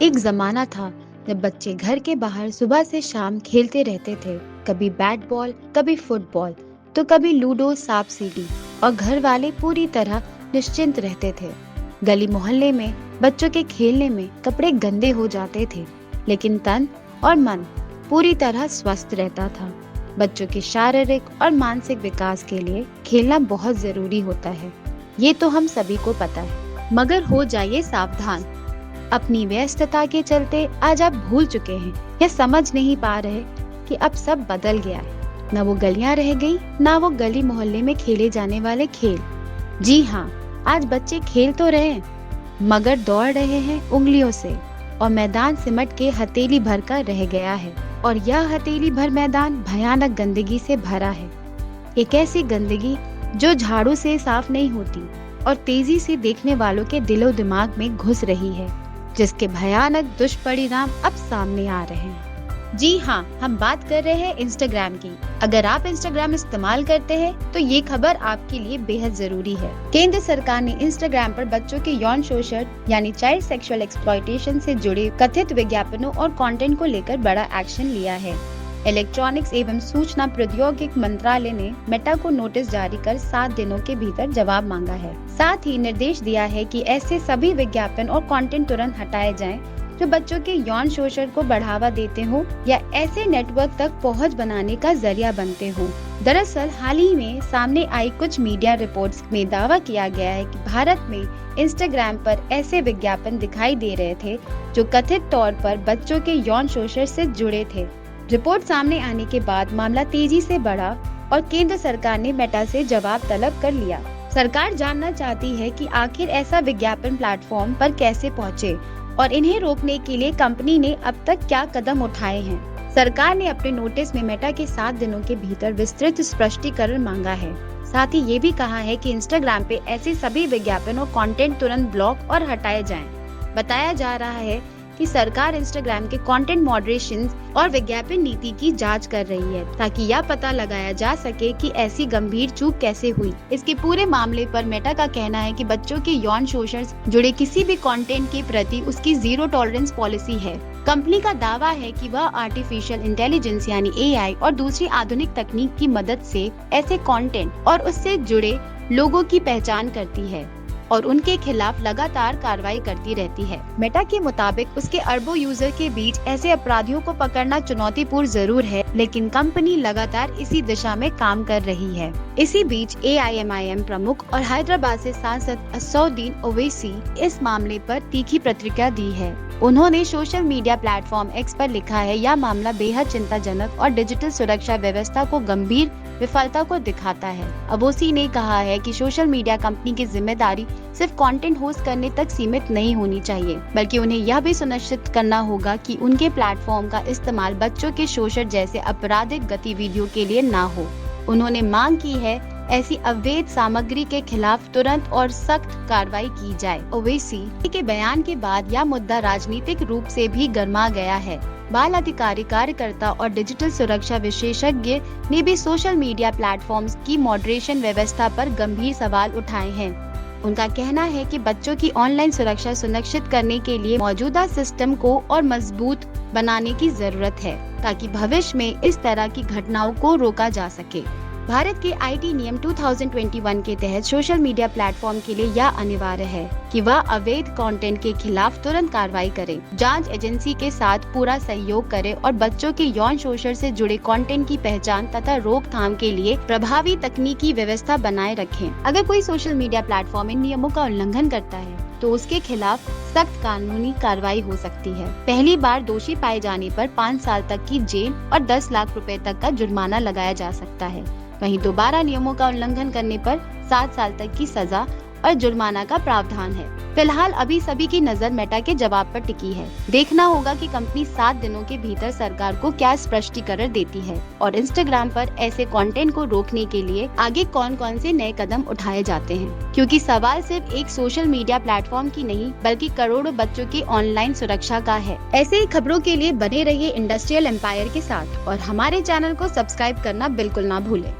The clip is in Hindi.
एक जमाना था जब बच्चे घर के बाहर सुबह से शाम खेलते रहते थे। कभी बैट बॉल, कभी फुटबॉल, तो कभी लूडो, सांप सीढ़ी, और घर वाले पूरी तरह निश्चिंत रहते थे। गली मोहल्ले में बच्चों के खेलने में कपड़े गंदे हो जाते थे, लेकिन तन और मन पूरी तरह स्वस्थ रहता था। बच्चों के शारीरिक और मानसिक विकास के लिए खेलना बहुत जरूरी होता है, ये तो हम सभी को पता है। मगर हो जाइए सावधान, अपनी व्यस्तता के चलते आज आप भूल चुके हैं या समझ नहीं पा रहे कि अब सब बदल गया है। न वो गलियां रह गई, ना वो गली मोहल्ले में खेले जाने वाले खेल। जी हाँ, आज बच्चे खेल तो रहे हैं, मगर दौड़ रहे हैं उंगलियों से, और मैदान सिमट के हथेली भर का रह गया है। और यह हथेली भर मैदान भयानक गंदगी से भरा है। एक ऐसी गंदगी जो झाड़ू से साफ नहीं होती और तेजी से देखने वालों के दिलो दिमाग में घुस रही है, जिसके भयानक दुष्परिणाम अब सामने आ रहे हैं। जी हाँ, हम बात कर रहे हैं इंस्टाग्राम की। अगर आप इंस्टाग्राम इस्तेमाल करते हैं तो ये खबर आपके लिए बेहद जरूरी है। केंद्र सरकार ने इंस्टाग्राम पर बच्चों के यौन शोषण यानी चाइल्ड सेक्सुअल एक्सप्लॉयटेशन से जुड़े कथित विज्ञापनों और कंटेंट को लेकर बड़ा एक्शन लिया है। इलेक्ट्रॉनिक्स एवं सूचना प्रौद्योगिकी मंत्रालय ने मेटा को नोटिस जारी कर 7 दिनों के भीतर जवाब मांगा है। साथ ही निर्देश दिया है कि ऐसे सभी विज्ञापन और कंटेंट तुरंत हटाए जाएं जो बच्चों के यौन शोषण को बढ़ावा देते हों या ऐसे नेटवर्क तक पहुंच बनाने का जरिया बनते हों। दरअसल हाल ही में सामने आई कुछ मीडिया रिपोर्ट्स में दावा किया गया है कि भारत में इंस्टाग्राम पर ऐसे विज्ञापन दिखाई दे रहे थे जो कथित तौर पर बच्चों के यौन शोषण से जुड़े थे। रिपोर्ट सामने आने के बाद मामला तेजी से बढ़ा और केंद्र सरकार ने मेटा से जवाब तलब कर लिया। सरकार जानना चाहती है कि आखिर ऐसा विज्ञापन प्लेटफॉर्म पर कैसे पहुंचे और इन्हें रोकने के लिए कंपनी ने अब तक क्या कदम उठाए हैं। सरकार ने अपने नोटिस में मेटा के 7 दिनों के भीतर विस्तृत स्पष्टीकरण मांगा है। साथ ही ये भी कहा है कि इंस्टाग्राम पे ऐसे सभी विज्ञापन और कंटेंट तुरंत ब्लॉक और हटाए जाएं। बताया जा रहा है कि सरकार इंस्टाग्राम के कंटेंट मॉडरेशन और विज्ञापन नीति की जांच कर रही है, ताकि यह पता लगाया जा सके कि ऐसी गंभीर चूक कैसे हुई। इसके पूरे मामले पर मेटा का कहना है कि बच्चों के यौन शोषण से जुड़े किसी भी कंटेंट के प्रति उसकी जीरो टॉलरेंस पॉलिसी है। कंपनी का दावा है कि वह आर्टिफिशियल इंटेलिजेंस यानी AI और दूसरी आधुनिक तकनीक की मदद से ऐसे कंटेंट और उससे जुड़े लोगों की पहचान करती है और उनके खिलाफ लगातार कार्रवाई करती रहती है। मेटा के मुताबिक उसके अरबों यूजर के बीच ऐसे अपराधियों को पकड़ना चुनौतीपूर्ण जरूर है, लेकिन कंपनी लगातार इसी दिशा में काम कर रही है। इसी बीच AIMIM प्रमुख और हैदराबाद से सांसद असदुद्दीन ओवैसी इस मामले पर तीखी प्रतिक्रिया दी है। उन्होंने सोशल मीडिया प्लेटफॉर्म X पर लिखा है, यह मामला बेहद चिंताजनक और डिजिटल सुरक्षा व्यवस्था को गंभीर विफलता को दिखाता है। ओवैसी ने कहा है कि सोशल मीडिया कंपनी की जिम्मेदारी सिर्फ कंटेंट होस्ट करने तक सीमित नहीं होनी चाहिए, बल्कि उन्हें यह भी सुनिश्चित करना होगा कि उनके प्लेटफॉर्म का इस्तेमाल बच्चों के शोषण जैसे आपराधिक गतिविधियों के लिए न हो। उन्होंने मांग की है ऐसी अवैध सामग्री के खिलाफ तुरंत और सख्त कार्रवाई की जाए। ओवैसी के बयान के बाद यह मुद्दा राजनीतिक रूप से भी गर्मा गया है। बाल अधिकारी कार्यकर्ता और डिजिटल सुरक्षा विशेषज्ञ ने भी सोशल मीडिया प्लेटफॉर्म्स की मॉडरेशन व्यवस्था पर गंभीर सवाल उठाए हैं। उनका कहना है कि बच्चों की ऑनलाइन सुरक्षा सुनिश्चित करने के लिए मौजूदा सिस्टम को और मजबूत बनाने की जरूरत है, ताकि भविष्य में इस तरह की घटनाओं को रोका जा सके। भारत के IT नियम 2021 के तहत सोशल मीडिया प्लेटफॉर्म के लिए यह अनिवार्य है कि वह अवैध कंटेंट के खिलाफ तुरंत कार्रवाई करे, जांच एजेंसी के साथ पूरा सहयोग करे और बच्चों के यौन शोषण से जुड़े कंटेंट की पहचान तथा रोकथाम के लिए प्रभावी तकनीकी व्यवस्था बनाए रखें। अगर कोई सोशल मीडिया प्लेटफॉर्म इन नियमों का उल्लंघन करता है तो उसके खिलाफ सख्त कानूनी कार्रवाई हो सकती है। पहली बार दोषी पाए जाने पर 5 साल तक की जेल और 10 लाख रुपए तक का जुर्माना लगाया जा सकता है। वहीं दोबारा नियमों का उल्लंघन करने पर 7 साल तक की सजा और जुर्माना का प्रावधान है। फिलहाल अभी सभी की नजर मेटा के जवाब पर टिकी है। देखना होगा कि कंपनी 7 दिनों के भीतर सरकार को क्या स्पष्टीकरण देती है और इंस्टाग्राम पर ऐसे कंटेंट को रोकने के लिए आगे कौन कौन से नए कदम उठाए जाते हैं, क्योंकि सवाल सिर्फ एक सोशल मीडिया प्लेटफॉर्म की नहीं बल्कि करोड़ों बच्चों की ऑनलाइन सुरक्षा का है। ऐसे ही खबरों के लिए बने रहिए इंडस्ट्रियल एम्पायर के साथ और हमारे चैनल को सब्सक्राइब करना बिल्कुल ना भूलें।